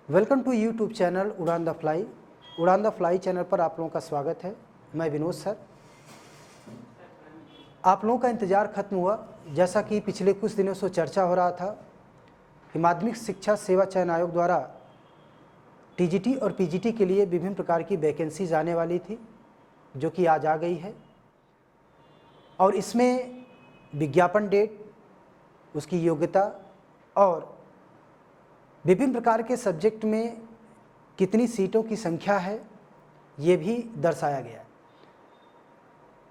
Welcome to YouTube channel उड़ान the fly. उड़ान the fly channel पर आप लोगों का स्वागत है। मैं विनोद सर। आप लोगों का इंतज़ार खत्म हुआ। जैसा कि पिछले कुछ दिनों से चर्चा हो रहा था कि माध्यमिक शिक्षा सेवा चयन आयोग द्वारा टीजीटी और पीजीटी के लिए विभिन्न प्रकार की वैकेंसीज आने वाली थी, जो कि आज आ गई है। और इसमें विज्ञापन डेट, उसकी योग्यता और विभिन्न प्रकार के सब्जेक्ट में कितनी सीटों की संख्या है, ये भी दर्शाया गया है।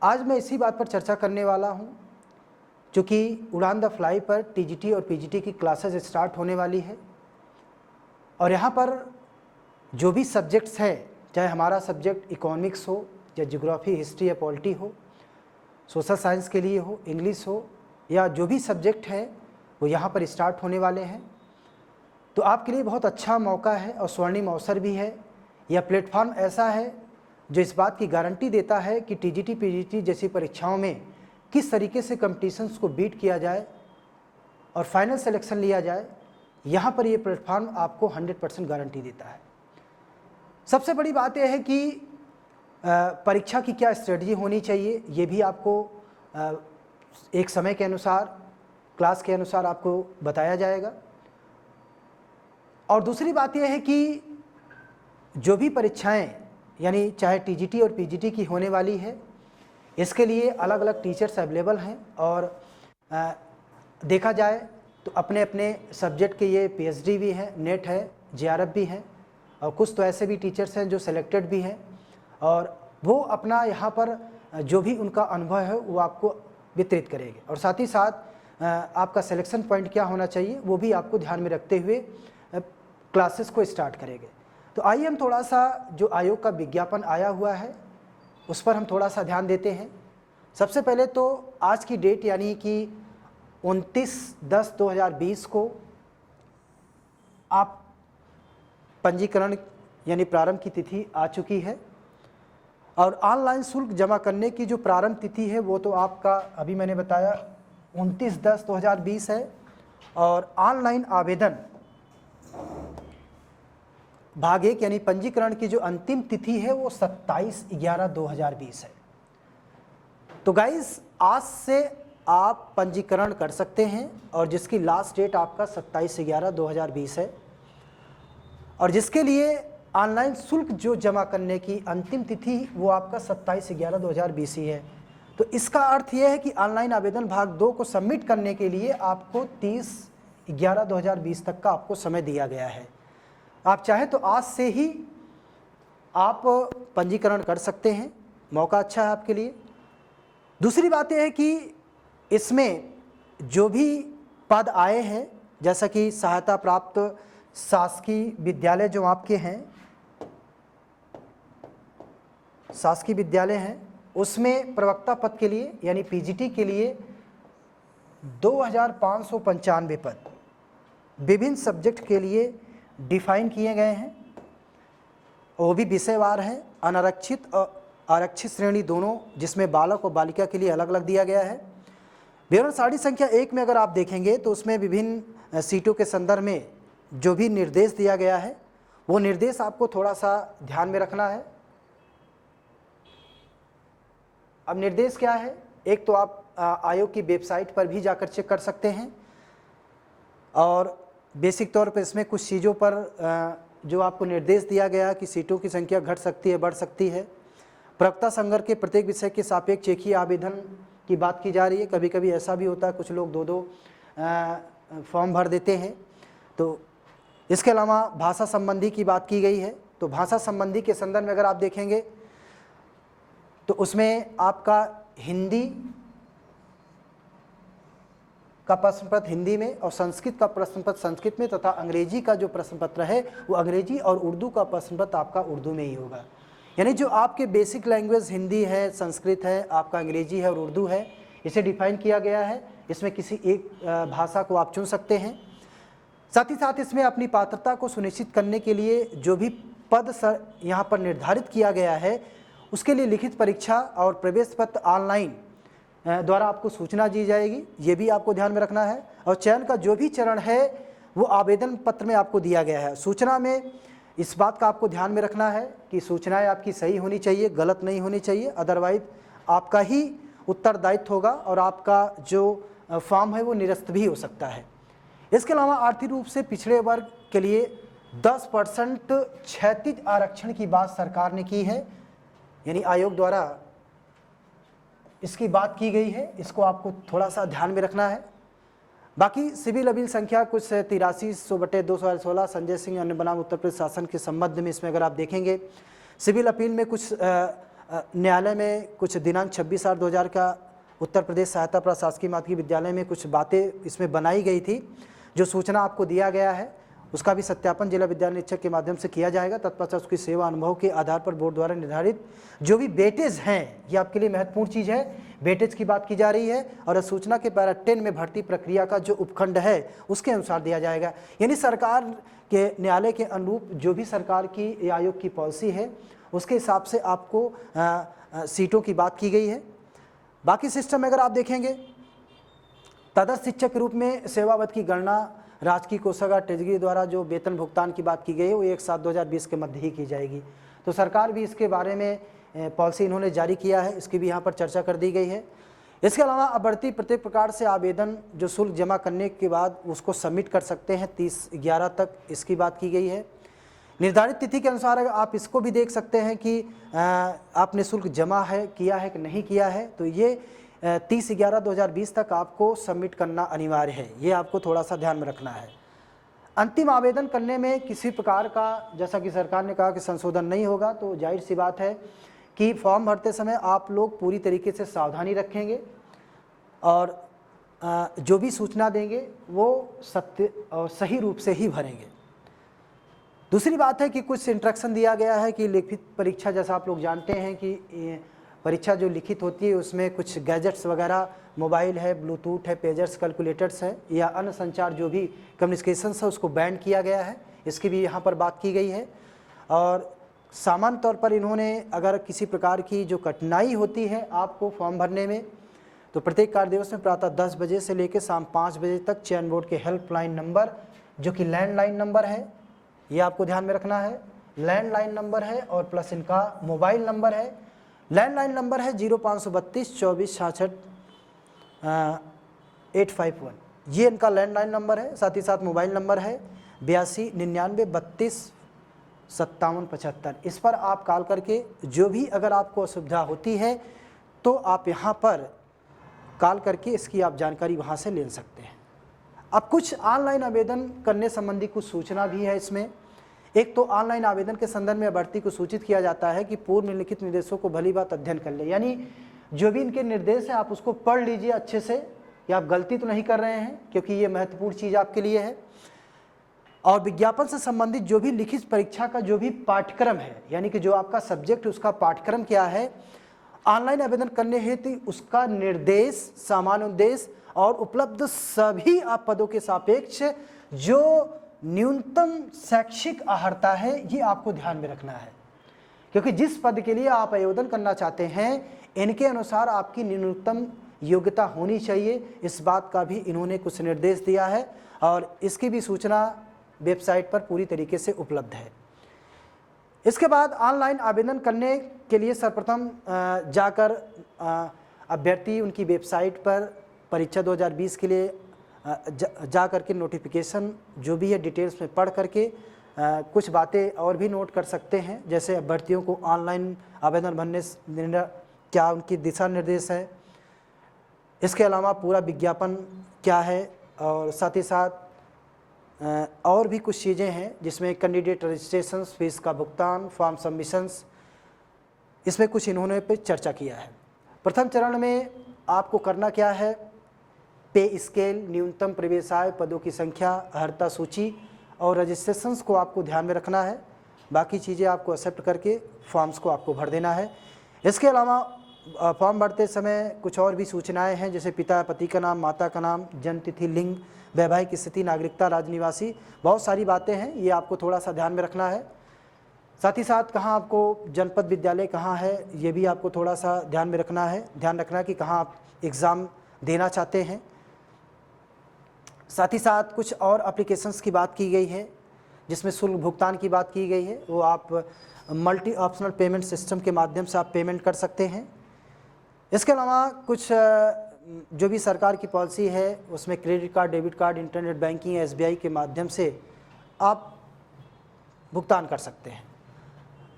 आज मैं इसी बात पर चर्चा करने वाला हूँ, क्योंकि उड़ान द फ्लाई पर टीजीटी और पीजीटी की क्लासेस स्टार्ट होने वाली है। और यहाँ पर जो भी सब्जेक्ट्स हैं, चाहे हमारा सब्जेक्ट इकोनॉमिक्स हो या ज्योग्राफी, हिस्ट्री या पॉलिटी हो, सोशल साइंस के लिए हो, इंग्लिश हो, या जो भी सब्जेक्ट है वो यहाँ पर स्टार्ट होने वाले हैं। तो आपके लिए बहुत अच्छा मौका है और स्वर्णिम अवसर भी है। यह प्लेटफॉर्म ऐसा है जो इस बात की गारंटी देता है कि टीजीटी पीजीटी जैसी परीक्षाओं में किस तरीके से कंपटीशंस को बीट किया जाए और फाइनल सिलेक्शन लिया जाए। यहाँ पर ये प्लेटफॉर्म आपको 100% गारंटी देता है। सबसे बड़ी बात यह है कि परीक्षा की क्या स्ट्रेटजी होनी चाहिए, ये भी आपको एक समय के अनुसार, क्लास के अनुसार आपको बताया जाएगा। और दूसरी बात यह है कि जो भी परीक्षाएं, यानी चाहे टीजीटी और पीजीटी की होने वाली है, इसके लिए अलग अलग टीचर्स अवेलेबल हैं। और देखा जाए तो अपने अपने सब्जेक्ट के ये पीएचडी भी हैं, नेट है, जेआरएफ भी हैं, और कुछ तो ऐसे भी टीचर्स हैं जो सेलेक्टेड भी हैं, और वो अपना यहाँ पर जो भी उनका अनुभव है वो आपको वितरित करेंगे। और साथ ही साथ आपका सिलेक्शन पॉइंट क्या होना चाहिए वो भी आपको ध्यान में रखते हुए क्लासेस को स्टार्ट करेंगे। तो आइए हम थोड़ा सा जो आयोग का विज्ञापन आया हुआ है उस पर हम थोड़ा सा ध्यान देते हैं। सबसे पहले तो आज की डेट यानी कि 29/10/2020 को आप पंजीकरण यानी प्रारंभ की तिथि आ चुकी है। और ऑनलाइन शुल्क जमा करने की जो प्रारंभ तिथि है वो तो आपका अभी मैंने बताया 29/10/2020 है। और ऑनलाइन आवेदन भाग 1 यानी पंजीकरण की जो अंतिम तिथि है वो 27/11/2020 है। तो गाइस, आज से आप पंजीकरण कर सकते हैं और जिसकी लास्ट डेट आपका 27/11/2020 है। और जिसके लिए ऑनलाइन शुल्क जो जमा करने की अंतिम तिथि वो आपका 27/11/2020 ही है। तो इसका अर्थ ये है कि ऑनलाइन आवेदन भाग 2 को सबमिट करने के लिए आपको 30/11/2020 तक का आपको समय दिया गया है। आप चाहें तो आज से ही आप पंजीकरण कर सकते हैं, मौका अच्छा है आपके लिए। दूसरी बात यह है कि इसमें जो भी पद आए हैं, जैसा कि सहायता प्राप्त शासकीय विद्यालय जो आपके हैं, शासकीय विद्यालय हैं, उसमें प्रवक्ता पद के लिए यानी पीजीटी के लिए 2595 पद विभिन्न सब्जेक्ट के लिए डिफाइन किए गए हैं। वो भी विषयवार हैं, अनारक्षित और आरक्षित श्रेणी दोनों, जिसमें बालक और बालिका के लिए अलग अलग दिया गया है। विवरण सारणी संख्या 1 में अगर आप देखेंगे तो उसमें विभिन्न सीटों के संदर्भ में जो भी निर्देश दिया गया है वो निर्देश आपको थोड़ा सा ध्यान में रखना है। अब निर्देश क्या है, एक तो आप आयोग की वेबसाइट पर भी जाकर चेक कर सकते हैं। और बेसिक तौर पर इसमें कुछ चीज़ों पर जो आपको निर्देश दिया गया कि सीटों की संख्या घट सकती है, बढ़ सकती है। प्रवक्ता संवर्ग के प्रत्येक विषय के सापेक्ष एक ही आवेदन की बात की जा रही है। कभी कभी ऐसा भी होता है, कुछ लोग 2-2 फॉर्म भर देते हैं। तो इसके अलावा भाषा संबंधी की बात की गई है। तो भाषा संबंधी के संदर्भ में अगर आप देखेंगे तो उसमें आपका हिंदी का प्रश्न पत्र हिंदी में, और संस्कृत का प्रश्न पत्र संस्कृत में, तथा अंग्रेजी का जो प्रश्न पत्र है वो अंग्रेजी, और उर्दू का प्रश्न पत्र आपका उर्दू में ही होगा। यानी जो आपके बेसिक लैंग्वेज हिंदी है, संस्कृत है, आपका अंग्रेजी है और उर्दू है, इसे डिफाइन किया गया है। इसमें किसी एक भाषा को आप चुन सकते हैं। साथ ही साथ इसमें अपनी पात्रता को सुनिश्चित करने के लिए जो भी पद यहाँ पर निर्धारित किया गया है उसके लिए लिखित परीक्षा और प्रवेश पत्र ऑनलाइन द्वारा आपको सूचना दी जाएगी, ये भी आपको ध्यान में रखना है। और चयन का जो भी चरण है वो आवेदन पत्र में आपको दिया गया है। सूचना में इस बात का आपको ध्यान में रखना है कि सूचनाएं आपकी सही होनी चाहिए, गलत नहीं होनी चाहिए, अदरवाइज आपका ही उत्तरदायित्व होगा और आपका जो फॉर्म है वो निरस्त भी हो सकता है। इसके अलावा आर्थिक रूप से पिछड़े वर्ग के लिए 10% क्षैतिज आरक्षण की बात सरकार ने की है, यानी आयोग द्वारा इसकी बात की गई है, इसको आपको थोड़ा सा ध्यान में रखना है। बाकी सिविल अपील संख्या कुछ 8300/2016 संजय सिंह अन्य बनाम उत्तर प्रदेश शासन के संबंध में, इसमें अगर आप देखेंगे सिविल अपील में कुछ न्यायालय में कुछ दिनांक 26/8/2000 का उत्तर प्रदेश सहायता प्रशासकीय माध्यमिक विद्यालय में कुछ बातें इसमें बनाई गई थी। जो सूचना आपको दिया गया है उसका भी सत्यापन जिला विद्यालय निरीक्षक के माध्यम से किया जाएगा। तत्पश्चात उसकी सेवा अनुभव के आधार पर बोर्ड द्वारा निर्धारित जो भी वेटेज हैं, ये आपके लिए महत्वपूर्ण चीज़ है, वेटेज की बात की जा रही है और सूचना के पैरा 10 में भर्ती प्रक्रिया का जो उपखंड है उसके अनुसार दिया जाएगा। यानी सरकार के न्यायालय के अनुरूप जो भी सरकार की आयोग की पॉलिसी है उसके हिसाब से आपको सीटों की बात की गई है। बाकी सिस्टम में अगर आप देखेंगे तदर्थ शिक्षक के रूप में सेवावत की गणना राजकीय कोषागार ट्रेजरी द्वारा जो वेतन भुगतान की बात की गई है वो 1/7/2020 के मध्य ही की जाएगी। तो सरकार भी इसके बारे में पॉलिसी इन्होंने जारी किया है, इसकी भी यहाँ पर चर्चा कर दी गई है। इसके अलावा अब बढ़ती प्रत्येक प्रकार से आवेदन जो शुल्क जमा करने के बाद उसको सबमिट कर सकते हैं 30/11 तक, इसकी बात की गई है। निर्धारित तिथि के अनुसार अगर आप इसको भी देख सकते हैं कि आपने शुल्क जमा है किया है कि नहीं किया है, तो ये 30/11/2020 तक आपको सबमिट करना अनिवार्य है, ये आपको थोड़ा सा ध्यान में रखना है। अंतिम आवेदन करने में किसी प्रकार का, जैसा कि सरकार ने कहा कि संशोधन नहीं होगा, तो जाहिर सी बात है कि फॉर्म भरते समय आप लोग पूरी तरीके से सावधानी रखेंगे और जो भी सूचना देंगे वो सत्य और सही रूप से ही भरेंगे। दूसरी बात है कि कुछ इंस्ट्रक्शन दिया गया है कि लिखित परीक्षा, जैसा आप लोग जानते हैं कि परीक्षा जो लिखित होती है उसमें कुछ गैजेट्स वगैरह, मोबाइल है, ब्लूटूथ है, पेजर्स, कैलकुलेटर्स है या अन्य संचार जो भी कम्युनिकेशंस है उसको बैन किया गया है, इसकी भी यहाँ पर बात की गई है। और सामान्य तौर पर इन्होंने अगर किसी प्रकार की जो कठिनाई होती है आपको फॉर्म भरने में, तो प्रत्येक कार्य दिवस में प्रातः 10 बजे से लेकर शाम 5 बजे तक चयन बोर्ड के हेल्पलाइन नंबर जो कि लैंडलाइन नंबर है, ये आपको ध्यान में रखना है, लैंडलाइन नंबर है और प्लस इनका मोबाइल नंबर है। लैंडलाइन नंबर है 0532 24 66 851, ये इनका लैंडलाइन नंबर है। साथ ही साथ मोबाइल नंबर है 82 99 32 57 75। इस पर आप कॉल करके जो भी अगर आपको असुविधा होती है तो आप यहाँ पर कॉल करके इसकी आप जानकारी वहाँ से ले सकते हैं। अब कुछ ऑनलाइन आवेदन करने संबंधी कुछ सूचना भी है इसमें। एक तो ऑनलाइन आवेदन के संदर्भ में अभ्यर्थी को सूचित किया जाता है कि पूर्व निम्नलिखित निर्देशों को भली बात अध्ययन कर ले, यानी जो भी इनके निर्देश हैं आप उसको पढ़ लीजिए अच्छे से, या आप गलती तो नहीं कर रहे हैं क्योंकि ये महत्वपूर्ण चीज़ आपके लिए है। और विज्ञापन से संबंधित जो भी लिखित परीक्षा का जो भी पाठ्यक्रम है, यानी कि जो आपका सब्जेक्ट उसका पाठ्यक्रम क्या है, ऑनलाइन आवेदन करने हेतु उसका निर्देश, सामान्य उद्देश्य और उपलब्ध सभी आप पदों के सापेक्ष जो न्यूनतम शैक्षिक अर्हता है ये आपको ध्यान में रखना है, क्योंकि जिस पद के लिए आप आवेदन करना चाहते हैं इनके अनुसार आपकी न्यूनतम योग्यता होनी चाहिए। इस बात का भी इन्होंने कुछ निर्देश दिया है और इसकी भी सूचना वेबसाइट पर पूरी तरीके से उपलब्ध है। इसके बाद ऑनलाइन आवेदन करने के लिए सर्वप्रथम जाकर अभ्यर्थी उनकी वेबसाइट पर परीक्षा 2020 के लिए जा करके नोटिफिकेशन जो भी है डिटेल्स में पढ़ करके कुछ बातें और भी नोट कर सकते हैं, जैसे अभ्यर्थियों को ऑनलाइन आवेदन भरने क्या उनकी दिशा निर्देश है, इसके अलावा पूरा विज्ञापन क्या है और साथ ही साथ और भी कुछ चीज़ें हैं जिसमें कैंडिडेट रजिस्ट्रेशन, फीस का भुगतान, फॉर्म सबमिशंस, इसमें कुछ इन्होंने पे चर्चा किया है। प्रथम चरण में आपको करना क्या है, पे स्केल, न्यूनतम प्रवेश आय, पदों की संख्या, अर्हता सूची और रजिस्ट्रेशंस को आपको ध्यान में रखना है। बाकी चीज़ें आपको एक्सेप्ट करके फॉर्म्स को आपको भर देना है। इसके अलावा फॉर्म भरते समय कुछ और भी सूचनाएं हैं, जैसे पिता पति का नाम, माता का नाम, जन्म तिथि, लिंग, वैवाहिक स्थिति, नागरिकता, राज्य निवासी, बहुत सारी बातें हैं, ये आपको थोड़ा सा ध्यान में रखना है। साथ ही साथ कहाँ आपको जनपद विद्यालय कहाँ है ये भी आपको थोड़ा सा ध्यान में रखना है। ध्यान रखना है कि कहाँ आप एग्ज़ाम देना चाहते हैं। साथ ही साथ कुछ और एप्लीकेशंस की बात की गई है जिसमें शुल्क भुगतान की बात की गई है। वो आप मल्टी ऑप्शनल पेमेंट सिस्टम के माध्यम से आप पेमेंट कर सकते हैं। इसके अलावा कुछ जो भी सरकार की पॉलिसी है उसमें credit card, debit card, internet banking, SBI के माध्यम से आप भुगतान कर सकते हैं।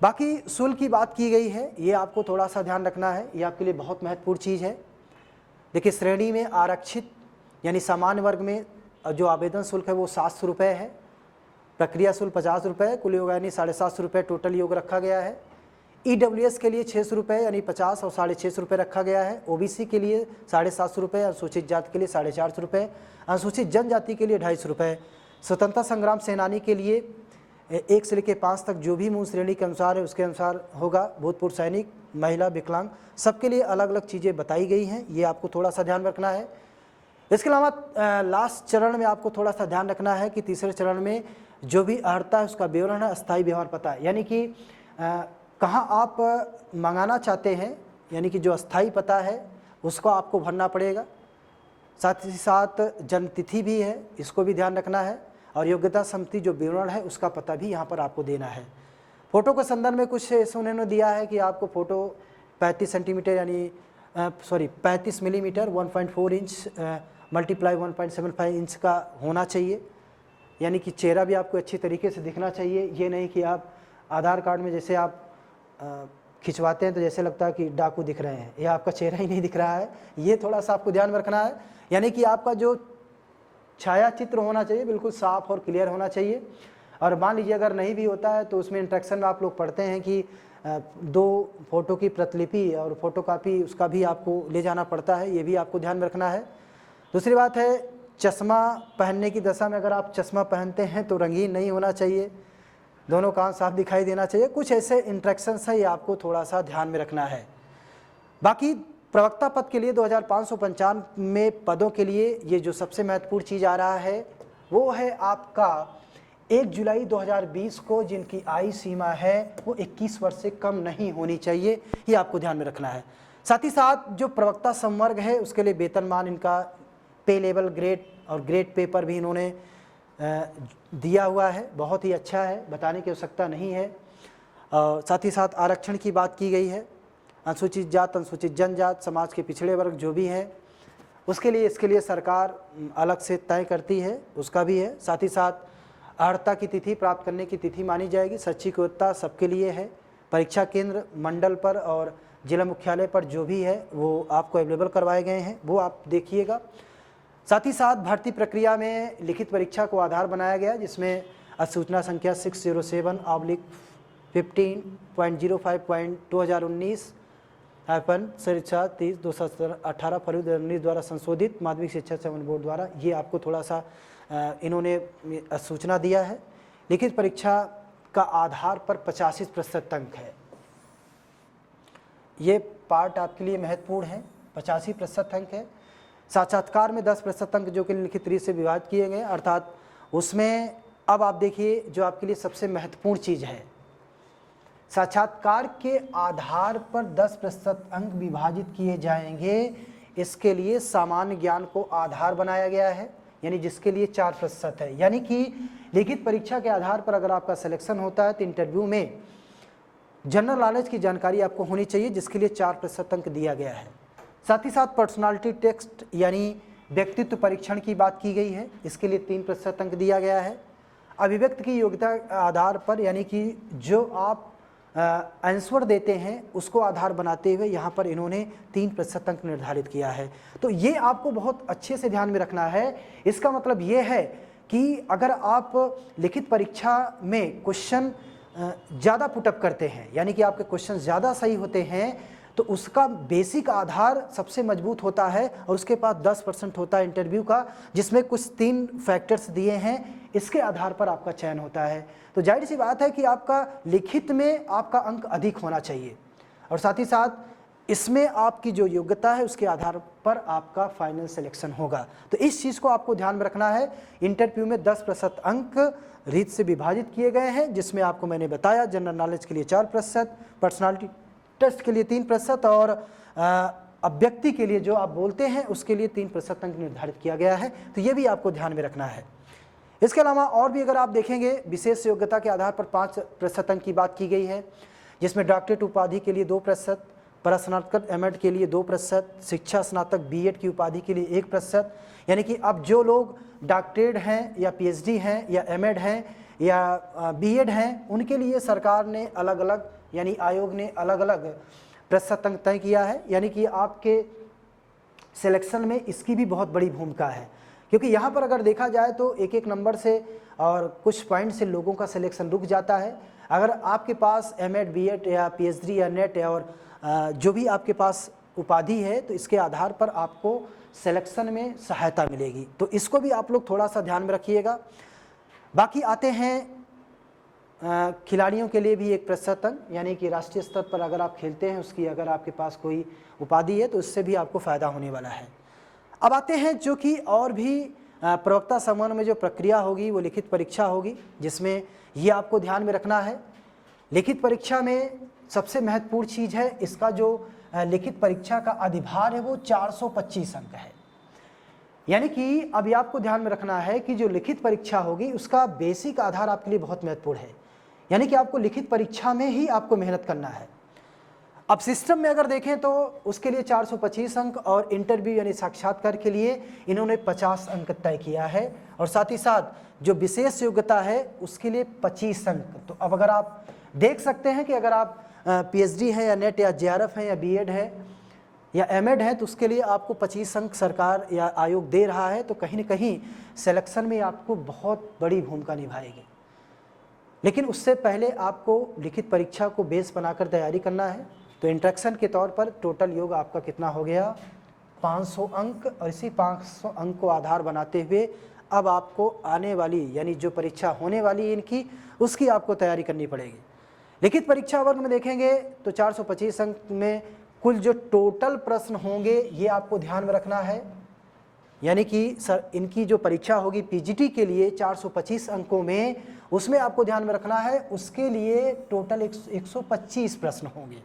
बाकी शुल्क की बात की गई है, ये आपको थोड़ा सा ध्यान रखना है, ये आपके लिए बहुत महत्वपूर्ण चीज़ है। देखिए, श्रेणी में आरक्षित यानी सामान्य वर्ग में जो आवेदन शुल्क है वो 700 रुपये है, प्रक्रिया शुल्क 50 रुपये, कुल योग यानी 750 रुपये टोटल योग रखा गया है। EWS के लिए 600 रुपये यानी 50 और 650 रुपये रखा गया है। OBC के लिए 750 रुपये, अनुसूचित जाति के लिए 450 रुपये, अनुसूचित जनजाति के लिए 250 रुपये, स्वतंत्रता संग्राम सेनानी के लिए 1 से लेकर 5 तक जो भी मूल श्रेणी के अनुसार है उसके अनुसार होगा। भूतपूर्व सैनिक, महिला, विकलांग, सबके लिए अलग अलग चीज़ें बताई गई हैं, ये आपको थोड़ा सा ध्यान रखना है। इसके अलावा लास्ट चरण में आपको थोड़ा सा ध्यान रखना है कि तीसरे चरण में जो भी अर्हता है उसका विवरण है, अस्थायी व्यवहार पता है, यानी कि कहाँ आप मंगाना चाहते हैं, यानी कि जो अस्थायी पता है उसको आपको भरना पड़ेगा। साथ ही साथ जन्मतिथि भी है, इसको भी ध्यान रखना है, और योग्यता सम्मति जो विवरण है उसका पता भी यहाँ पर आपको देना है। फ़ोटो के संदर्भ में कुछ ऐसे उन्होंने दिया है कि आपको फ़ोटो 35 सेंटीमीटर यानी 35 मिलीमीटर 1.4 इंच मल्टीप्लाई 1.75 इंच का होना चाहिए, यानी कि चेहरा भी आपको अच्छी तरीके से दिखना चाहिए। ये नहीं कि आप आधार कार्ड में जैसे आप खिंचवाते हैं तो जैसे लगता है कि डाकू दिख रहे हैं, या आपका चेहरा ही नहीं दिख रहा है, ये थोड़ा सा आपको ध्यान रखना है। यानी कि आपका जो छाया चित्र होना चाहिए बिल्कुल साफ और क्लियर होना चाहिए। और मान लीजिए अगर नहीं भी होता है तो उसमें इंस्ट्रक्शन में आप लोग पढ़ते हैं कि 2 फोटो की प्रतिलिपि और फोटोकॉपी उसका भी आपको ले जाना पड़ता है, ये भी आपको ध्यान रखना है। दूसरी बात है, चश्मा पहनने की दशा में अगर आप चश्मा पहनते हैं तो रंगीन नहीं होना चाहिए, दोनों कान साफ दिखाई देना चाहिए। कुछ ऐसे इंस्ट्रक्शंस है, ये आपको थोड़ा सा ध्यान में रखना है। बाकी प्रवक्ता पद के लिए 2595 पदों के लिए ये जो सबसे महत्वपूर्ण चीज़ आ रहा है वो है आपका 1 जुलाई 2020 को जिनकी आयु सीमा है वो 21 वर्ष से कम नहीं होनी चाहिए, ये आपको ध्यान में रखना है। साथ ही साथ जो प्रवक्ता संवर्ग है उसके लिए वेतनमान इनका पे लेवल, ग्रेड और ग्रेड पे पर भी इन्होंने दिया हुआ है, बहुत ही अच्छा है, बताने की आवश्यकता नहीं है। साथ ही साथ आरक्षण की बात की गई है, अनुसूचित जात, अनुसूचित जनजात, समाज के पिछड़े वर्ग जो भी हैं उसके लिए इसके लिए सरकार अलग से तय करती है, उसका भी है। साथ ही साथ अर्हता की तिथि प्राप्त करने की तिथि मानी जाएगी, शैक्षिक योग्यता सबके लिए है। परीक्षा केंद्र मंडल पर और जिला मुख्यालय पर जो भी है वो आपको अवेलेबल करवाए गए हैं, वो आप देखिएगा। साथ ही साथ भर्ती प्रक्रिया में लिखित परीक्षा को आधार बनाया गया, जिसमें अधिसूचना संख्या 607/15.05.2019 2018 फरवरी 2019 द्वारा संशोधित माध्यमिक शिक्षा चयन बोर्ड द्वारा ये आपको थोड़ा सा इन्होंने सूचना दिया है। लिखित परीक्षा का आधार पर 85% अंक है, ये पार्ट आपके लिए महत्वपूर्ण है। 85% अंक है। साक्षात्कार में 10% अंक जो कि लिखित रीत से विभाजित किए गए, अर्थात उसमें अब आप देखिए जो आपके लिए सबसे महत्वपूर्ण चीज़ है, साक्षात्कार के आधार पर 10% अंक विभाजित किए जाएंगे। इसके लिए सामान्य ज्ञान को आधार बनाया गया है, यानी जिसके लिए 4% है। यानी कि लिखित परीक्षा के आधार पर अगर आपका सिलेक्शन होता है तो इंटरव्यू में जनरल नॉलेज की जानकारी आपको होनी चाहिए, जिसके लिए 4% अंक दिया गया है। साथ ही साथ पर्सनालिटी टेस्ट यानी व्यक्तित्व परीक्षण की बात की गई है, इसके लिए 3% अंक दिया गया है। अभिव्यक्ति की योग्यता आधार पर, यानी कि जो आप आंसर देते हैं उसको आधार बनाते हुए यहाँ पर इन्होंने 3% अंक निर्धारित किया है। तो ये आपको बहुत अच्छे से ध्यान में रखना है। इसका मतलब ये है कि अगर आप लिखित परीक्षा में क्वेश्चन ज़्यादा पुटअप करते हैं, यानी कि आपके क्वेश्चन ज़्यादा सही होते हैं, तो उसका बेसिक आधार सबसे मजबूत होता है और उसके पास 10% होता है इंटरव्यू का, जिसमें कुछ 3 फैक्टर्स दिए हैं, इसके आधार पर आपका चयन होता है। तो जाहिर सी बात है कि आपका लिखित में आपका अंक अधिक होना चाहिए, और साथ ही साथ इसमें आपकी जो योग्यता है उसके आधार पर आपका फाइनल सिलेक्शन होगा। तो इस चीज़ को आपको ध्यान में रखना है। इंटरव्यू में 10% अंक रीत से विभाजित किए गए हैं, जिसमें आपको मैंने बताया जनरल नॉलेज के लिए 4%, पर्सनालिटी टेस्ट के लिए 3% और अभ्यक्ति के लिए जो आप बोलते हैं उसके लिए 3% अंक निर्धारित किया गया है, तो ये भी आपको ध्यान में रखना है। इसके अलावा और भी अगर आप देखेंगे विशेष योग्यता के आधार पर 5% अंक की बात की गई है, जिसमें डॉक्टरेट उपाधि के लिए 2%, परास्नातक एमएड के लिए 2%, शिक्षा स्नातक बीएड की उपाधि के लिए 1%। यानी कि अब जो लोग डॉक्टरेट हैं या पीएचडी हैं या एमएड हैं या बीएड हैं, उनके लिए सरकार ने अलग अलग यानी आयोग ने अलग अलग प्रतिशत अंक तय किया है। यानी कि आपके सिलेक्शन में इसकी भी बहुत बड़ी भूमिका है, क्योंकि यहाँ पर अगर देखा जाए तो एक एक नंबर से और कुछ पॉइंट से लोगों का सिलेक्शन रुक जाता है। अगर आपके पास एमएड बीएड या पीएचडी या नेट और जो भी आपके पास उपाधि है, तो इसके आधार पर आपको सिलेक्शन में सहायता मिलेगी, तो इसको भी आप लोग थोड़ा सा ध्यान में रखिएगा। बाकी आते हैं खिलाड़ियों के लिए भी 1% अंक, यानी कि राष्ट्रीय स्तर पर अगर आप खेलते हैं उसकी अगर आपके पास कोई उपाधि है तो उससे भी आपको फ़ायदा होने वाला है। अब आते हैं जो कि और भी प्रवक्ता सम्मान में जो प्रक्रिया होगी वो लिखित परीक्षा होगी, जिसमें ये आपको ध्यान में रखना है। लिखित परीक्षा में सबसे महत्वपूर्ण चीज़ है इसका जो लिखित परीक्षा का अधिभार है वो 425 अंक है। यानी कि अभी आपको ध्यान में रखना है कि जो लिखित परीक्षा होगी उसका बेसिक आधार आपके लिए बहुत महत्वपूर्ण है, यानी कि आपको लिखित परीक्षा में ही आपको मेहनत करना है। अब सिस्टम में अगर देखें तो उसके लिए 425 अंक और इंटरव्यू यानी साक्षात्कार के लिए इन्होंने 50 अंक तय किया है, और साथ ही साथ जो विशेष योग्यता है उसके लिए 25 अंक। तो अब अगर आप देख सकते हैं कि अगर आप पीएचडी है या नेट या जेआरएफ है या बीएड है या एमएड है तो उसके लिए आपको 25 अंक सरकार या आयोग दे रहा है, तो कहीं न कहीं सिलेक्शन में आपको बहुत बड़ी भूमिका निभाएगी। लेकिन उससे पहले आपको लिखित परीक्षा को बेस बनाकर तैयारी करना है। तो इंट्रोडक्शन के तौर पर टोटल योग आपका कितना हो गया 500 अंक, और इसी 500 अंक को आधार बनाते हुए अब आपको आने वाली यानी जो परीक्षा होने वाली है इनकी उसकी आपको तैयारी करनी पड़ेगी। लिखित परीक्षा वर्ग में देखेंगे तो 425 अंक में कुल जो टोटल प्रश्न होंगे ये आपको ध्यान में रखना है। यानी कि सर इनकी जो परीक्षा होगी पीजीटी के लिए 425 अंकों में, उसमें आपको ध्यान में रखना है उसके लिए टोटल 125 प्रश्न होंगे,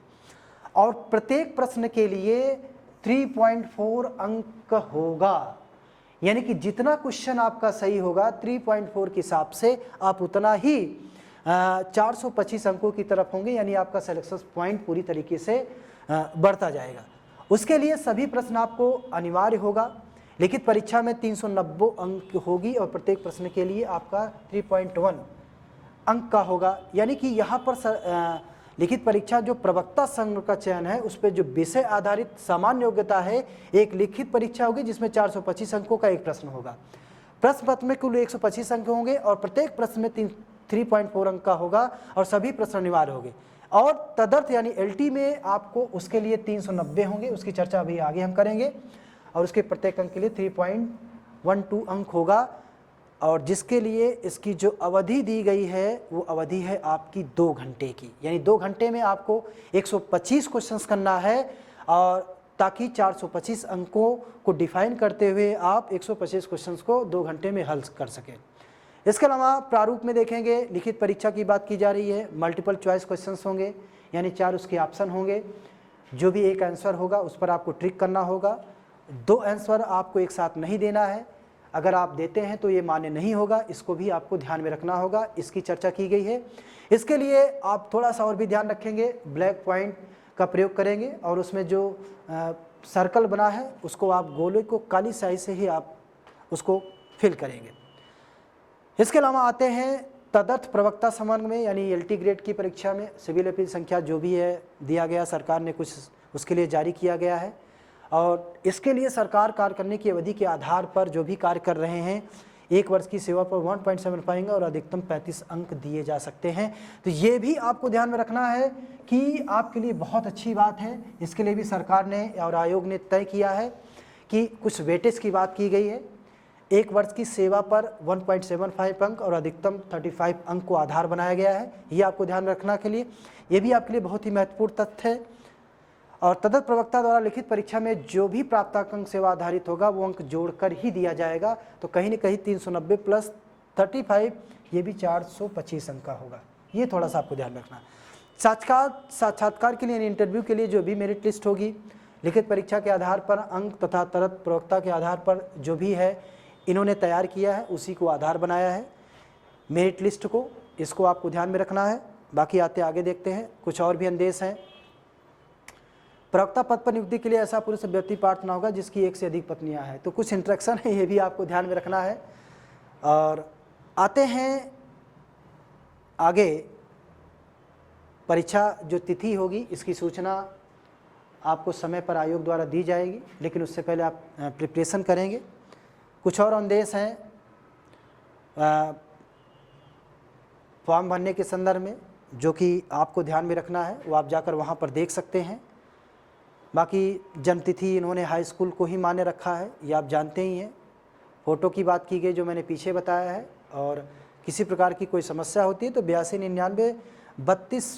और प्रत्येक प्रश्न के लिए 3.4 अंक होगा। यानी कि जितना क्वेश्चन आपका सही होगा 3.4 के हिसाब से आप उतना ही 425 अंकों की तरफ होंगे, यानी आपका सिलेक्शन पॉइंट पूरी तरीके से बढ़ता जाएगा। उसके लिए सभी प्रश्न आपको अनिवार्य होगा। लिखित परीक्षा में 390 अंक होगी और प्रत्येक प्रश्न के लिए आपका 3.1 अंक का होगा। यानी कि यहाँ पर लिखित परीक्षा जो प्रवक्ता संघ का चयन है उस पर जो विषय आधारित सामान्य योग्यता है, एक लिखित परीक्षा होगी जिसमें 425 अंकों का एक प्रश्न होगा। प्रश्न पत्र में कुल 125 अंक होंगे और प्रत्येक प्रश्न में 3.4 अंक का होगा और सभी प्रश्न अनिवार्य होंगे। और तदर्थ यानी एलटी में आपको उसके लिए 390 होंगे, उसकी चर्चा अभी आगे हम करेंगे, और उसके प्रत्येक अंक के लिए 3.12 अंक होगा, और जिसके लिए इसकी जो अवधि दी गई है वो अवधि है आपकी 2 घंटे की। यानी 2 घंटे में आपको 125 क्वेश्चंस करना है, और ताकि 425 अंकों को डिफाइन करते हुए आप 125 क्वेश्चंस को 2 घंटे में हल कर सकें। इसके अलावा प्रारूप में देखेंगे लिखित परीक्षा की बात की जा रही है, मल्टीपल चॉइस क्वेश्चंस होंगे, यानी 4 उसके ऑप्शन होंगे। जो भी एक आंसर होगा उस पर आपको ट्रिक करना होगा। 2 आंसर आपको एक साथ नहीं देना है, अगर आप देते हैं तो ये मान्य नहीं होगा, इसको भी आपको ध्यान में रखना होगा, इसकी चर्चा की गई है। इसके लिए आप थोड़ा सा और भी ध्यान रखेंगे, ब्लैक पॉइंट का प्रयोग करेंगे और उसमें जो सर्कल बना है उसको आप गोले को काली स्याही से ही आप उसको फिल करेंगे। इसके अलावा आते हैं तदर्थ प्रवक्ता समन्वय में, यानी एलटी ग्रेड की परीक्षा में सिविल अपील संख्या जो भी है दिया गया, सरकार ने कुछ उसके लिए जारी किया गया है, और इसके लिए सरकार कार्य करने की अवधि के आधार पर जो भी कार्य कर रहे हैं 1 वर्ष की सेवा पर 1.75 और अधिकतम 35 अंक दिए जा सकते हैं। तो ये भी आपको ध्यान में रखना है कि आपके लिए बहुत अच्छी बात है। इसके लिए भी सरकार ने और आयोग ने तय किया है कि कुछ वेटेज की बात की गई है। 1 वर्ष की सेवा पर 1.75 अंक और अधिकतम 35 अंक को आधार बनाया गया है। ये आपको ध्यान रखना के लिए, ये भी आपके लिए बहुत ही महत्वपूर्ण तथ्य है। और तदर्थ प्रवक्ता द्वारा लिखित परीक्षा में जो भी प्राप्तांक अंक सेवा आधारित होगा वो अंक जोड़कर ही दिया जाएगा। तो कहीं न कहीं 390 प्लस 35 ये भी 425 अंक का होगा, ये थोड़ा सा आपको ध्यान रखना। साक्षात्कार के लिए इंटरव्यू के लिए जो भी मेरिट लिस्ट होगी, लिखित परीक्षा के आधार पर अंक तथा तरत प्रवक्ता के आधार पर जो भी है इन्होंने तैयार किया है उसी को आधार बनाया है। मेरिट लिस्ट को, इसको आपको ध्यान में रखना है। बाकी आगे देखते हैं, कुछ और भी आदेश हैं। प्रवक्ता पद पर नियुक्ति के लिए ऐसा पुरुष अभ्यर्थी प्रार्थ ना होगा जिसकी एक से अधिक पत्नियां हैं। तो कुछ इंस्ट्रक्शन है, ये भी आपको ध्यान में रखना है। और आते हैं आगे, परीक्षा जो तिथि होगी इसकी सूचना आपको समय पर आयोग द्वारा दी जाएगी, लेकिन उससे पहले आप प्रिपरेशन करेंगे। कुछ और आदेश हैं फॉर्म भरने के संदर्भ में जो कि आपको ध्यान में रखना है, वो आप जाकर वहाँ पर देख सकते हैं। बाकी जन्मतिथि इन्होंने हाई स्कूल को ही मान्य रखा है, ये आप जानते ही हैं। फ़ोटो की बात की गई जो मैंने पीछे बताया है, और किसी प्रकार की कोई समस्या होती है तो 8299 32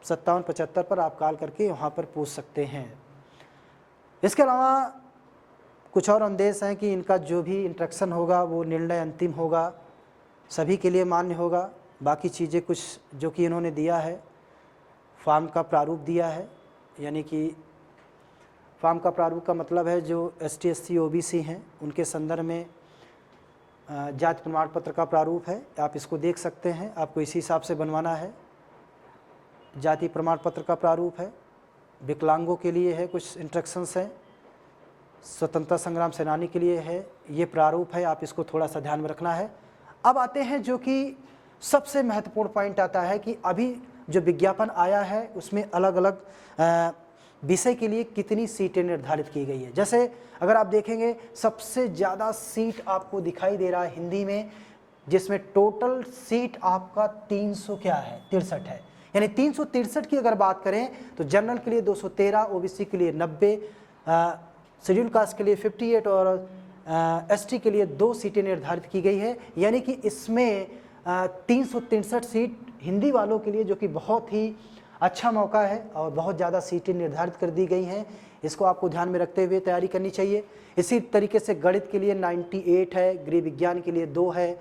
57 75 पर आप कॉल करके वहाँ पर पूछ सकते हैं। इसके अलावा कुछ और आदेश हैं कि इनका जो भी इंस्ट्रक्शन होगा वो निर्णय अंतिम होगा, सभी के लिए मान्य होगा। बाकी चीज़ें कुछ जो कि इन्होंने दिया है, फॉर्म का प्रारूप दिया है, यानी कि फॉर्म का प्रारूप का मतलब है जो ST SC OBC हैं उनके संदर्भ में जाति प्रमाण पत्र का प्रारूप है, आप इसको देख सकते हैं। आपको इसी हिसाब से बनवाना है। जाति प्रमाण पत्र का प्रारूप है। विकलांगों के लिए है, कुछ इंस्ट्रक्शंस हैं। स्वतंत्रता संग्राम सेनानी के लिए है, ये प्रारूप है, आप इसको थोड़ा सा ध्यान में रखना है। अब आते हैं जो कि सबसे महत्वपूर्ण पॉइंट आता है कि अभी जो विज्ञापन आया है उसमें अलग अलग विषय के लिए कितनी सीटें निर्धारित की गई है। जैसे अगर आप देखेंगे सबसे ज़्यादा सीट आपको दिखाई दे रहा है हिंदी में, जिसमें टोटल सीट आपका 363 है। यानी 363 की अगर बात करें तो जनरल के लिए 213, OBC के लिए 90, शेड्यूल कास्ट के लिए 58 और ST के लिए 2 सीटें निर्धारित की गई है। यानी कि इसमें 363 सीट हिंदी वालों के लिए, जो कि बहुत ही अच्छा मौका है और बहुत ज़्यादा सीटें निर्धारित कर दी गई हैं। इसको आपको ध्यान में रखते हुए तैयारी करनी चाहिए। इसी तरीके से गणित के लिए 98 है, गृह विज्ञान के लिए 2 है।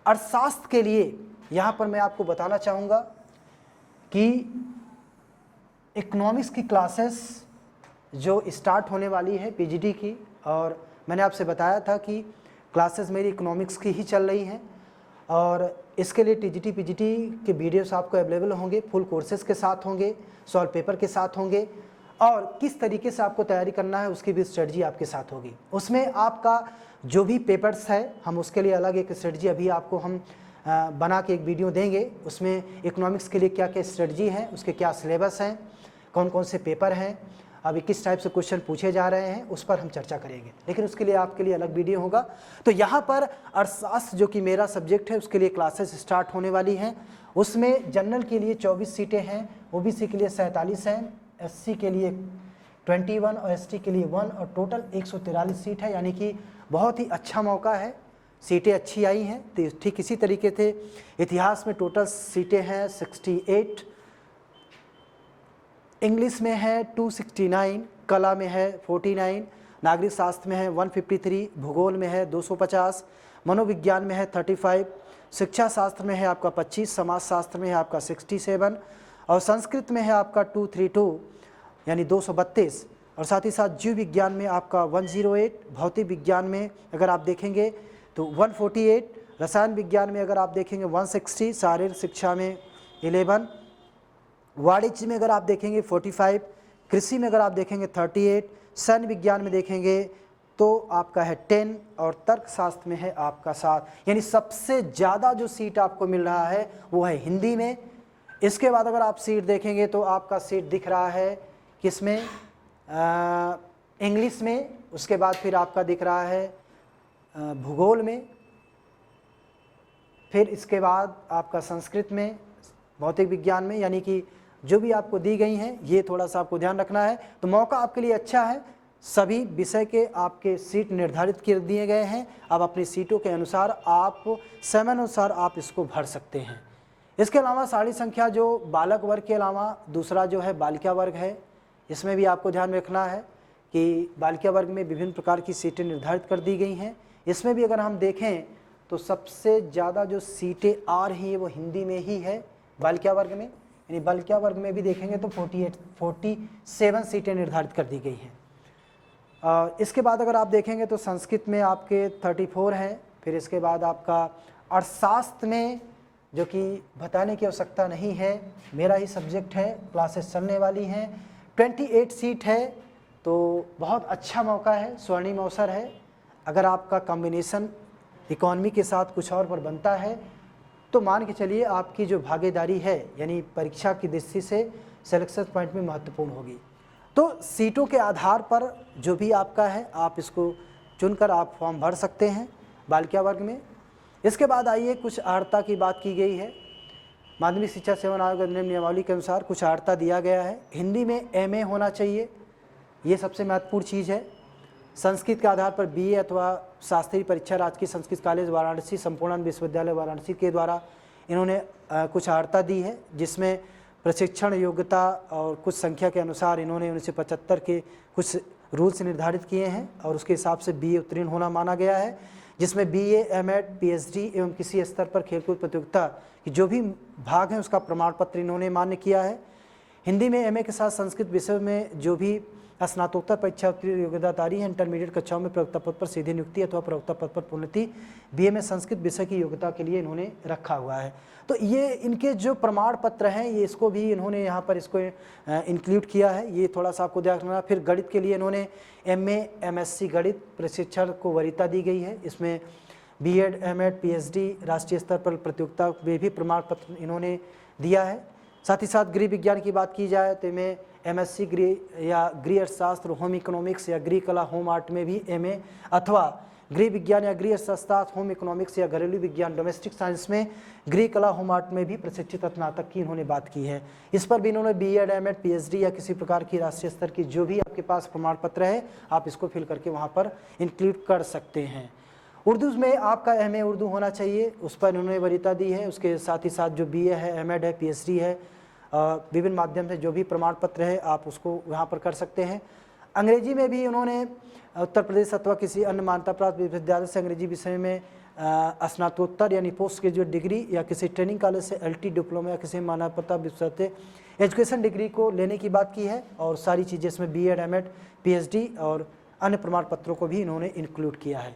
अर्थशास्त्र के लिए यहाँ पर मैं आपको बताना चाहूँगा कि इकोनॉमिक्स की क्लासेस जो स्टार्ट होने वाली है PGT की, और मैंने आपसे बताया था कि क्लासेस मेरी इकोनॉमिक्स की ही चल रही हैं, और इसके लिए TGT PGT के वीडियोस आपको अवेलेबल होंगे, फुल कोर्सेज के साथ होंगे, सॉल्व पेपर के साथ होंगे, और किस तरीके से आपको तैयारी करना है उसकी भी स्ट्रेटजी आपके साथ होगी। उसमें आपका जो भी पेपर्स है हम उसके लिए अलग एक स्ट्रेटजी अभी आपको हम बना के एक वीडियो देंगे। उसमें इकोनॉमिक्स के लिए क्या क्या स्ट्रेटजी है, उसके क्या सिलेबस हैं, कौन कौन से पेपर हैं, अभी किस टाइप से क्वेश्चन पूछे जा रहे हैं, उस पर हम चर्चा करेंगे, लेकिन उसके लिए आपके लिए अलग वीडियो होगा। तो यहाँ पर अर्थशास्त्र जो कि मेरा सब्जेक्ट है उसके लिए क्लासेस स्टार्ट होने वाली हैं। उसमें जनरल के लिए 24 सीटें हैं, OBC के लिए 47 हैं, SC के लिए 21 और ST के लिए 1, और टोटल 143 सीट है। यानी कि बहुत ही अच्छा मौका है, सीटें अच्छी आई हैं। तो ठीक इसी तरीके से इतिहास में टोटल सीटें हैं 68, इंग्लिश में है 269, कला में है 49, नागरिक शास्त्र में है 153, भूगोल में है 250, मनोविज्ञान में है 35, शिक्षा शास्त्र में है आपका 25, समाज शास्त्र में है आपका 67, और संस्कृत में है आपका 232 यानी 232, और साथ ही साथ जीव विज्ञान में आपका 108, भौतिक विज्ञान में अगर आप देखेंगे तो 148, रसायन विज्ञान में अगर आप देखेंगे 160, शारीरिक शिक्षा में 11, वाणिज्य में अगर आप देखेंगे 45, कृषि में अगर आप देखेंगे 38, सैन्य विज्ञान में देखेंगे तो आपका है 10, और तर्कशास्त्र में है आपका 7। यानी सबसे ज़्यादा जो सीट आपको मिल रहा है वो है हिंदी में। इसके बाद अगर आप सीट देखेंगे तो आपका सीट दिख रहा है किसमें, इंग्लिश में, उसके बाद फिर आपका दिख रहा है भूगोल में, फिर इसके बाद आपका संस्कृत में, भौतिक विज्ञान में। यानी कि जो भी आपको दी गई हैं ये थोड़ा सा आपको ध्यान रखना है। तो मौका आपके लिए अच्छा है, सभी विषय के आपके सीट निर्धारित कर दिए गए हैं। अब अपनी सीटों के अनुसार आप समय अनुसार आप इसको भर सकते हैं। इसके अलावा सारी संख्या जो बालक वर्ग के अलावा दूसरा जो है बालिका वर्ग है, इसमें भी आपको ध्यान रखना है कि बालिका वर्ग में विभिन्न प्रकार की सीटें निर्धारित कर दी गई हैं। इसमें भी अगर हम देखें तो सबसे ज़्यादा जो सीटें आ रही हैं वो हिंदी में ही है बालिका वर्ग में। यानी बालिका वर्ग में भी देखेंगे तो 47 सीटें निर्धारित कर दी गई हैं। इसके बाद अगर आप देखेंगे तो संस्कृत में आपके 34 हैं, फिर इसके बाद आपका अर्थशास्त्र में, जो कि बताने की आवश्यकता नहीं है, मेरा ही सब्जेक्ट है, क्लासेस चलने वाली हैं, 28 सीट है। तो बहुत अच्छा मौका है, स्वर्णिम अवसर है। अगर आपका कॉम्बिनेशन इकोनॉमी के साथ कुछ और पर बनता है तो मान के चलिए आपकी जो भागीदारी है यानी परीक्षा की दृष्टि से सिलेक्शन पॉइंट में महत्वपूर्ण होगी। तो सीटों के आधार पर जो भी आपका है आप इसको चुनकर आप फॉर्म भर सकते हैं बालिका वर्ग में। इसके बाद आइए कुछ अर्हता की बात की गई है। माध्यमिक शिक्षा सेवा आयोग अधिनियम नियमावली के अनुसार कुछ अर्हता दिया गया है। हिंदी में MA होना चाहिए, ये सबसे महत्वपूर्ण चीज़ है। संस्कृत के आधार पर BA अथवा शास्त्रीय परीक्षा राजकीय संस्कृत कॉलेज वाराणसी संपूर्णानंद विश्वविद्यालय वाराणसी के द्वारा इन्होंने कुछ अर्हता दी है, जिसमें प्रशिक्षण योग्यता और कुछ संख्या के अनुसार इन्होंने 1975 के कुछ रूल्स निर्धारित किए हैं और उसके हिसाब से BA उत्तीर्ण होना माना गया है, जिसमें BA, M.Ed, PhD एवं किसी स्तर पर खेलकूद प्रतियोगिता की जो भी भाग हैं उसका प्रमाण पत्र इन्होंने मान्य किया है। हिंदी में MA के साथ संस्कृत विषय में जो भी स्नातकोत्तर परीक्षा उत्तीर्ण योग्यताधारी है, इंटरमीडिएट कक्षाओं में प्रवक्ता पद पर सीधी नियुक्ति अथवा प्रवक्ता पद पर प्रोन्नति BA में संस्कृत विषय की योग्यता के लिए इन्होंने रखा हुआ है। तो ये इनके जो प्रमाण पत्र हैं ये इसको भी इन्होंने यहाँ पर इसको इंक्लूड किया है, ये थोड़ा सा आपको ध्यान रखना। फिर गणित के लिए इन्होंने MA, MSc गणित प्रशिक्षण को वरीयता दी गई है। इसमें B.Ed, M.Ed, PhD राष्ट्रीय स्तर पर प्रतियोगिता में भी प्रमाण पत्र इन्होंने दिया है। साथ ही साथ गृह विज्ञान की बात की जाए तो इनमें MSc गृह या गृह अर्थशास्त्र, होम इकोनॉमिक्स या गृह कला होम आर्ट में भी MA अथवा गृह विज्ञान या गृह अर्थशास्त्र होम इकोनॉमिक्स या घरेलू विज्ञान डोमेस्टिक साइंस में गृह कला होम आर्ट में भी प्रशिक्षित स्नातक की इन्होंने बात की है। इस पर भी इन्होंने B.Ed, M.Ed, PhD या किसी प्रकार की राष्ट्रीय स्तर की जो भी आपके पास प्रमाण पत्र है आप इसको फिल करके वहाँ पर इंक्लूड कर सकते हैं। उर्दू में आपका MA उर्दू होना चाहिए, उस पर इन्होंने वरीयता दी है। उसके साथ ही साथ जो BA है, M.Ed है, PhD है, विभिन्न माध्यम से जो भी प्रमाण पत्र है आप उसको यहाँ पर कर सकते हैं। अंग्रेजी में भी उन्होंने उत्तर प्रदेश अथवा किसी अन्य मान्यता प्राप्त विश्वविद्यालय से अंग्रेजी विषय में स्नातकोत्तर यानी पोस्ट ग्रेजुएट डिग्री या किसी ट्रेनिंग कॉलेज से LT डिप्लोमा या किसी मान्यता प्राप्त विश्वविद्यालय एजुकेशन डिग्री को लेने की बात की है। और सारी चीज़ें इसमें B.Ed, M.Ed, PhD और अन्य प्रमाण पत्रों को भी इन्होंने इंक्लूड किया है।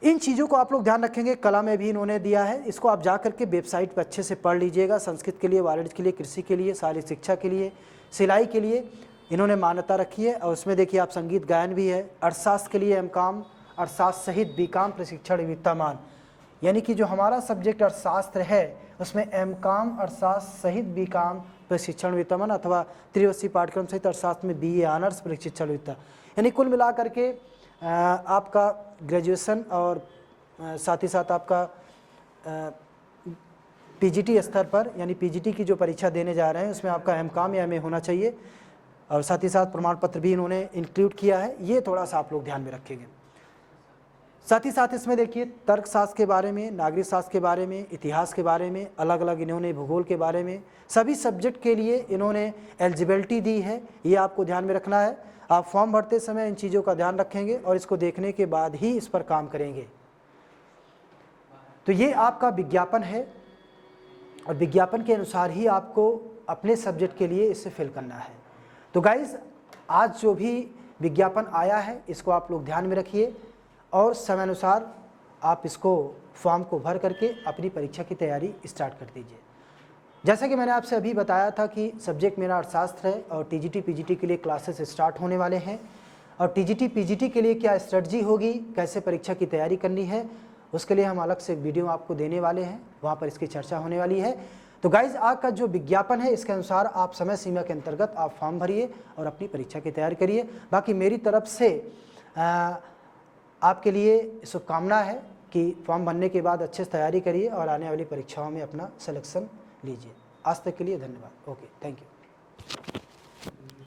इन चीज़ों को आप लोग ध्यान रखेंगे। कला में भी इन्होंने दिया है, इसको आप जा करके वेबसाइट पर अच्छे से पढ़ लीजिएगा। संस्कृत के लिए, वाणिज्य के लिए, कृषि के लिए, शारीरिक शिक्षा के लिए, सिलाई के लिए इन्होंने मान्यता रखी है। और उसमें देखिए आप संगीत गायन भी है। अर्थशास्त्र के लिए M.Com, अर्थशास्त्र सहित B.Com प्रशिक्षण वित्तमान, यानी कि जो हमारा सब्जेक्ट अर्थशास्त्र है उसमें M.Com अर्थशास्त्र सहित B.Com प्रशिक्षण वित्तमान अथवा त्रिवर्षीय पाठ्यक्रम सहित अर्थशास्त्र में BA ऑनर्स प्रशिक्षण वित्त, यानी कुल मिला करके आपका ग्रेजुएशन और साथ ही साथ आपका PGT स्तर पर यानी PGT की जो परीक्षा देने जा रहे हैं उसमें आपका M.Com या MA होना चाहिए। और साथ ही साथ प्रमाण पत्र भी इन्होंने इंक्लूड किया है, ये थोड़ा सा आप लोग ध्यान में रखेंगे। साथ ही साथ इसमें देखिए तर्कशास्त्र के बारे में, नागरिक शास्त्र के बारे में, इतिहास के बारे में, अलग अलग इन्होंने भूगोल के बारे में, सभी सब्जेक्ट के लिए इन्होंने एलिजिबिलिटी दी है, ये आपको ध्यान में रखना है। आप फॉर्म भरते समय इन चीज़ों का ध्यान रखेंगे और इसको देखने के बाद ही इस पर काम करेंगे। तो ये आपका विज्ञापन है और विज्ञापन के अनुसार ही आपको अपने सब्जेक्ट के लिए इसे फिल करना है। तो गाइज आज जो भी विज्ञापन आया है इसको आप लोग ध्यान में रखिए और समय अनुसार आप इसको फॉर्म को भर करके अपनी परीक्षा की तैयारी स्टार्ट कर दीजिए। जैसा कि मैंने आपसे अभी बताया था कि सब्जेक्ट मेरा अर्थशास्त्र है और TGT PGT के लिए क्लासेस स्टार्ट होने वाले हैं और TGT PGT के लिए क्या स्ट्रेटजी होगी, कैसे परीक्षा की तैयारी करनी है, उसके लिए हम अलग से एक वीडियो आपको देने वाले हैं, वहाँ पर इसकी चर्चा होने वाली है। तो गाइज आज का जो विज्ञापन है इसके अनुसार आप समय सीमा के अंतर्गत आप फॉर्म भरिए और अपनी परीक्षा की तैयारी करिए। बाकी मेरी तरफ से आपके लिए शुभकामना है कि फॉर्म भरने के बाद अच्छे से तैयारी करिए और आने वाली परीक्षाओं में अपना सिलेक्शन लीजिए। आज तक के लिए धन्यवाद। Okay, thank you.